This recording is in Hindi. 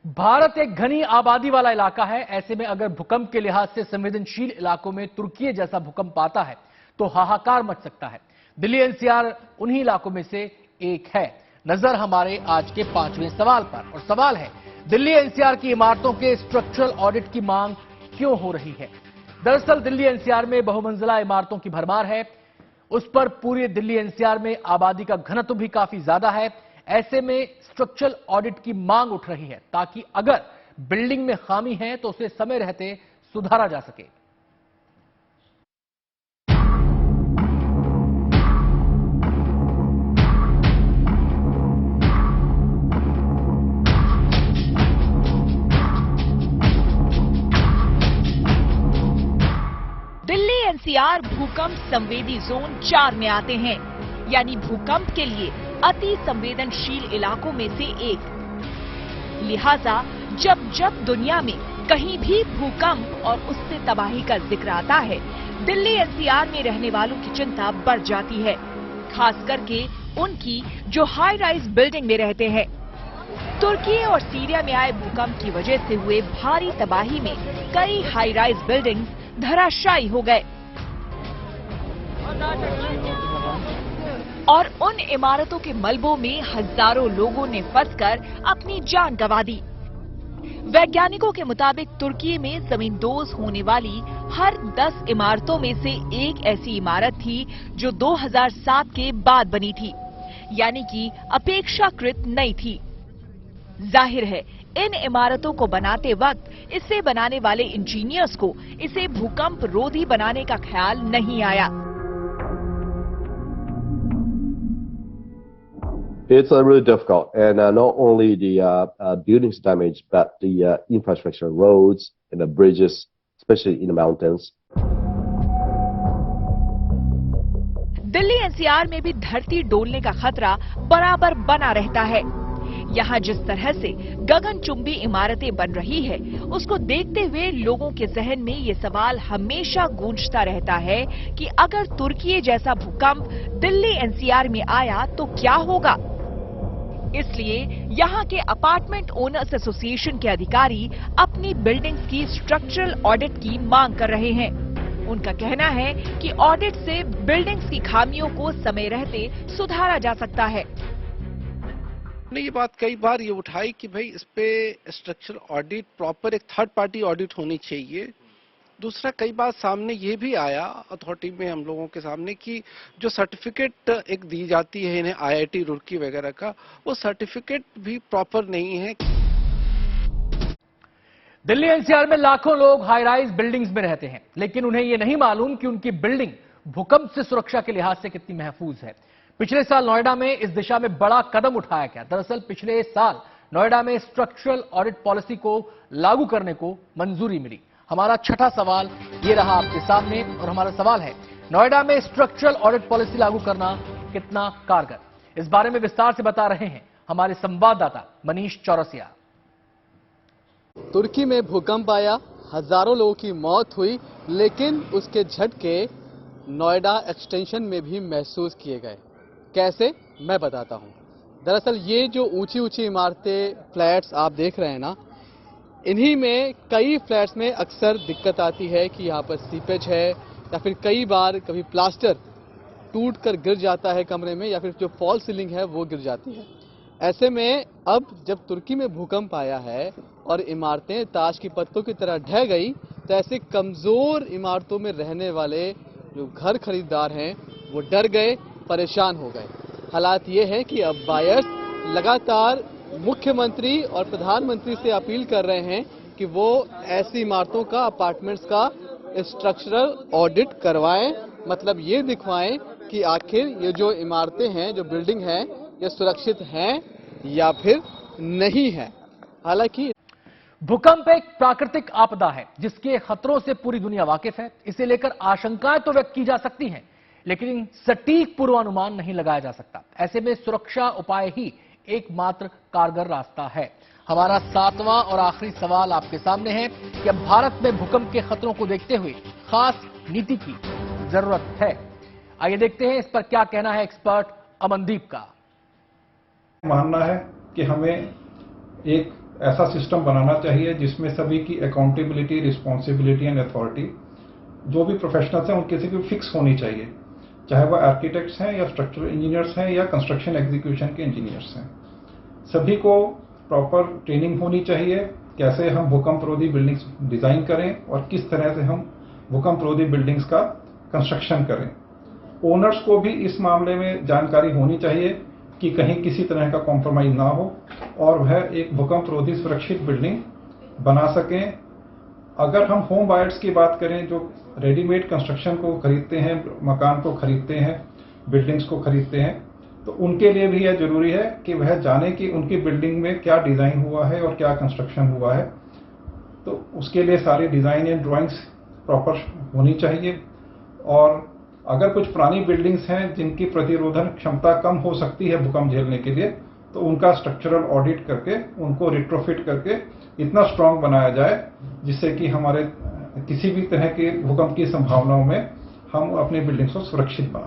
भारत एक घनी आबादी वाला इलाका है। ऐसे में अगर भूकंप के लिहाज से संवेदनशील इलाकों में तुर्की जैसा भूकंप आता है तो हाहाकार मच सकता है। दिल्ली एनसीआर उन्हीं इलाकों में से एक है। नजर हमारे आज के 5वें सवाल पर, और सवाल है, दिल्ली एनसीआर की इमारतों के स्ट्रक्चरल ऑडिट की मांग क्यों हो रही है। दरअसल दिल्ली एनसीआर में बहुमंजिला इमारतों की भरमार है। उस पर पूरे दिल्ली एनसीआर में आबादी का घनत्व भी काफी ज्यादा है। ऐसे में स्ट्रक्चरल ऑडिट की मांग उठ रही है ताकि अगर बिल्डिंग में खामी है तो उसे समय रहते सुधारा जा सके। दिल्ली एनसीआर भूकंप संवेदी जोन 4 में आते हैं, यानी भूकंप के लिए अति संवेदनशील इलाकों में से एक। लिहाजा जब जब दुनिया में कहीं भी भूकंप और उससे तबाही का जिक्र आता है, दिल्ली एनसीआर में रहने वालों की चिंता बढ़ जाती है, खास करके उनकी जो हाई राइज बिल्डिंग में रहते हैं। तुर्की और सीरिया में आए भूकंप की वजह से हुए भारी तबाही में कई हाई राइज बिल्डिंग्स धराशायी हो गए और उन इमारतों के मलबों में हजारों लोगों ने फंसकर अपनी जान गंवा दी। वैज्ञानिकों के मुताबिक तुर्की में जमींदोज होने वाली हर 10 इमारतों में से एक ऐसी इमारत थी जो 2007 के बाद बनी थी, यानी कि अपेक्षाकृत नई थी। जाहिर है इन इमारतों को बनाते वक्त इसे बनाने वाले इंजीनियर्स को इसे भूकंप रोधी बनाने का ख्याल नहीं आया। It's really difficult, and not only the buildings damaged, but the infrastructure, roads, and the bridges, especially in the mountains. Delhi NCR में भी धरती डोलने का खतरा बराबर बना रहता है। यहाँ जिस तरह से गगनचुंबी इमारतें बन रही है, उसको देखते हुए लोगों के जहन में ये सवाल हमेशा गूंजता रहता है कि अगर तुर्की जैसा भूकंप दिल्ली एनसीआर में आया तो क्या होगा। इसलिए यहाँ के अपार्टमेंट ओनर्स एसोसिएशन के अधिकारी अपनी बिल्डिंग्स की स्ट्रक्चरल ऑडिट की मांग कर रहे हैं। उनका कहना है कि ऑडिट से बिल्डिंग्स की खामियों को समय रहते सुधारा जा सकता है। ने ये बात कई बार ये उठाई कि भाई इस पे स्ट्रक्चरल ऑडिट, प्रॉपर एक थर्ड पार्टी ऑडिट होनी चाहिए। दूसरा, कई बार सामने ये भी आया अथॉरिटी में हम लोगों के सामने कि जो सर्टिफिकेट एक दी जाती है इन्हें आईआईटी रुड़की वगैरह का, वो सर्टिफिकेट भी प्रॉपर नहीं है। दिल्ली एनसीआर में लाखों लोग हाई राइज बिल्डिंग्स में रहते हैं, लेकिन उन्हें यह नहीं मालूम कि उनकी बिल्डिंग भूकंप से सुरक्षा के लिहाज से कितनी महफूज है। पिछले साल नोएडा में इस दिशा में बड़ा कदम उठाया गया। दरअसल पिछले साल नोएडा में स्ट्रक्चरल ऑडिट पॉलिसी को लागू करने को मंजूरी मिली। हमारा छठा सवाल ये रहा आपके सामने, और हमारा सवाल है, नोएडा में स्ट्रक्चरल ऑडिट पॉलिसी लागू करना कितना कारगर। इस बारे में विस्तार से बता रहे हैं हमारे संवाददाता मनीष चौरसिया। तुर्की में भूकंप आया, हजारों लोगों की मौत हुई, लेकिन उसके झटके नोएडा एक्सटेंशन में भी महसूस किए गए। कैसे, मैं बताता हूं। दरअसल ये जो ऊंची ऊंची इमारतें, फ्लैट्स आप देख रहे हैं ना, इन्हीं में कई फ्लैट्स में अक्सर दिक्कत आती है कि यहाँ पर सीपेज है, या फिर कई बार कभी प्लास्टर टूट कर गिर जाता है कमरे में, या फिर जो फॉल सीलिंग है वो गिर जाती है। ऐसे में अब जब तुर्की में भूकंप आया है और इमारतें ताश की पत्तों की तरह ढह गई, तो ऐसे कमजोर इमारतों में रहने वाले जो घर खरीदार हैं वो डर गए, परेशान हो गए। हालात ये है कि अब बायर्स लगातार मुख्यमंत्री और प्रधानमंत्री से अपील कर रहे हैं कि वो ऐसी इमारतों का, अपार्टमेंट्स का स्ट्रक्चरल ऑडिट करवाएं, मतलब ये दिखवाएं कि आखिर ये जो इमारतें हैं, जो बिल्डिंग हैं, ये सुरक्षित हैं या फिर नहीं है। हालांकि भूकंप एक प्राकृतिक आपदा है जिसके खतरों से पूरी दुनिया वाकिफ है। इसे लेकर आशंकाएं तो व्यक्त की जा सकती हैं, लेकिन सटीक पूर्वानुमान नहीं लगाया जा सकता। ऐसे में सुरक्षा उपाय ही एकमात्र कारगर रास्ता है। हमारा 7वां और आखिरी सवाल आपके सामने है कि अब भारत में भूकंप के खतरों को देखते हुए खास नीति की जरूरत है। आइए देखते हैं इस पर क्या कहना है एक्सपर्ट अमनदीप का। मानना है कि हमें एक ऐसा सिस्टम बनाना चाहिए जिसमें सभी की अकाउंटेबिलिटी, रिस्पॉन्सिबिलिटी एंड अथॉरिटी, जो भी प्रोफेशनल्स हैं उनकी किसी फिक्स होनी चाहिए, चाहे वह आर्किटेक्ट्स हैं या स्ट्रक्चरल इंजीनियर्स हैं या कंस्ट्रक्शन एग्जीक्यूशन के इंजीनियर्स हैं। सभी को प्रॉपर ट्रेनिंग होनी चाहिए, कैसे हम भूकंप रोधी बिल्डिंग्स डिजाइन करें और किस तरह से हम भूकंप रोधी बिल्डिंग्स का कंस्ट्रक्शन करें। ओनर्स को भी इस मामले में जानकारी होनी चाहिए कि कहीं किसी तरह का कॉम्प्रोमाइज ना हो और वह एक भूकंप रोधी सुरक्षित बिल्डिंग बना सकें। अगर हम होम बायर्स की बात करें जो रेडीमेड कंस्ट्रक्शन को खरीदते हैं, मकान को खरीदते हैं, बिल्डिंग्स को खरीदते हैं, तो उनके लिए भी यह जरूरी है कि वह जाने कि उनकी बिल्डिंग में क्या डिजाइन हुआ है और क्या कंस्ट्रक्शन हुआ है। तो उसके लिए सारी डिजाइन एंड ड्राइंग्स प्रॉपर होनी चाहिए। और अगर कुछ पुरानी बिल्डिंग्स हैं जिनकी प्रतिरोधन क्षमता कम हो सकती है भूकंप झेलने के लिए, तो उनका स्ट्रक्चरल ऑडिट करके उनको रिट्रोफिट करके इतना स्ट्रांग बनाया जाए जिससे कि हमारे किसी भी तरह के भूकंप की संभावनाओं में हम अपनी बिल्डिंग्स को सुरक्षित बना